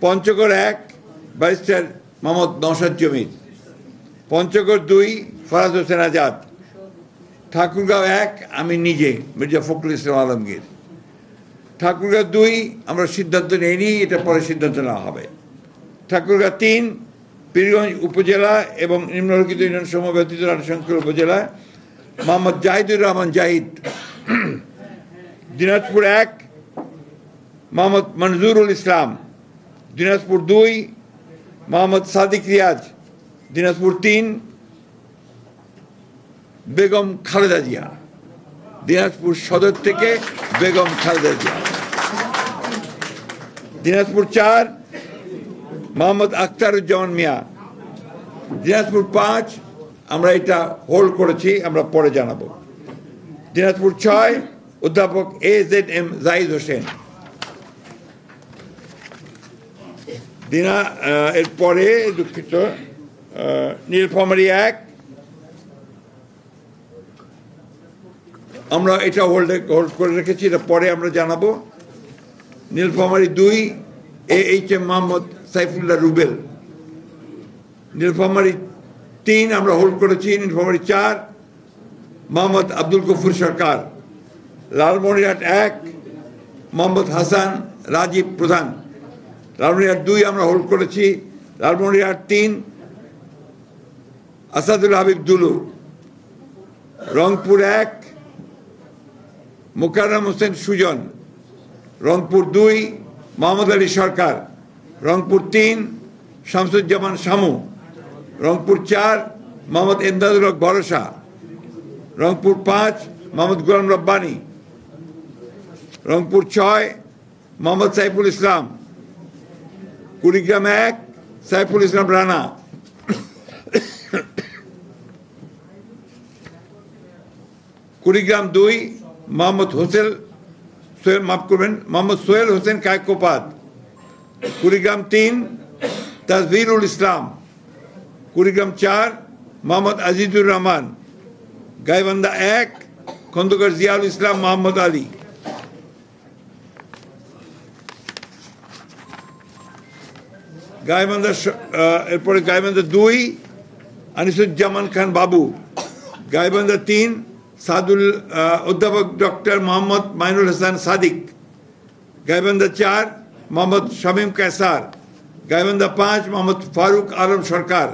Panchagarh 1 barrister Mohammad Naushad জমির, পঞ্চগড় 2 ফরাজ হোসেন আজাদ, ঠাকুরগাঁও 1 আমি নিজে মির্জা ফখরুল ইসলাম আলমগীর। ঠাকুরগাঁও 2 আমরা সিদ্ধান্ত নেইনি, এটা পরে সিদ্ধান্ত নেওয়া হবে। ঠাকুরগাঁও 3 পীরগঞ্জ উপজেলা এবং নিম্নলিখিত ইউনিয়ন সমূহ ব্যতীত রানীশঙ্কর উপজেলা মোহাম্মদ জাহিদুর রহমান জাহিদ। দিনাজপুর 1 মোহাম্মদ মনজুরুল ইসলাম, দিনাজপুর 2 মোহাম্মদ সাদিক রিয়াজ, দিনাজপুর 3 বেগম খালেদা জিয়া, দিনাজপুর সদর থেকে বেগম খালেদা জিয়া। দিনাজপুর 4 মোহাম্মদ আখতারুজ্জামান মিয়া, দিনাজপুর 5 আমরা এটা হোল্ড করেছি, আমরা পরে জানাবো। দিনাজপুর 6 অধ্যাপক AZM জাহিদ হোসেন। এরপরে দুঃখিত, নীলফামারী 1 আমরা এটা হোল্ড করে রেখেছি, এটা পরে আমরা জানাবো। নীলফামারী 2 AHM মোহাম্মদ সাইফুল্লাহ রুবেল। নীলফামারী 3 আমরা হোল্ড করেছি। নীলফামারী 4 মোহাম্মদ আব্দুল গফুর সরকার। লালমনিরহাট 1 মোহাম্মদ হাসান রাজীব প্রধান। লালমনিরহাট 2 আমরা হোল্ড করেছি। লালমনিরহাট 3 আসাদুল হাবিব দুলু। রংপুর 1 মোকাররম হোসেন সুজন। রংপুর 2 মোহাম্মদ আলী সরকার। রংপুর 3 শামসুজ্জামান শামু। রংপুর 4 মোহাম্মদ এমদাদুল হক ভরসা। রংপুর 5 মোহাম্মদ গোলাম রব্বানী। রংপুর 6 মোহাম্মদ সাইফুল ইসলাম। কুড়িগ্রাম 1 সাইফুল ইসলাম রানা। কুড়িগ্রাম 2 মোহাম্মদ মোহাম্মদ সোহেল হোসেন কায়কোপাত। কুড়িগ্রাম 3 তাজভিরুল ইসলাম। কুড়িগ্রাম 4 মোহাম্মদ আজিজুর রহমান। গাইবান্ধা 1 খন্দকার জিয়াউল ইসলাম মোহাম্মদ আলী। গাইবান্ধা এরপরে গাইবান্ধা 2 আনিসুজ্জামান খান বাবু। গাইবান্ধা 3 অধ্যাপক ডক্টর মোহাম্মদ মাইনুল হাসান সাদিক। গাইবান্ধা 4 মোহাম্মদ শামীম কায়সার। গাইবান্ধা 5 মোহাম্মদ ফারুক আলম সরকার।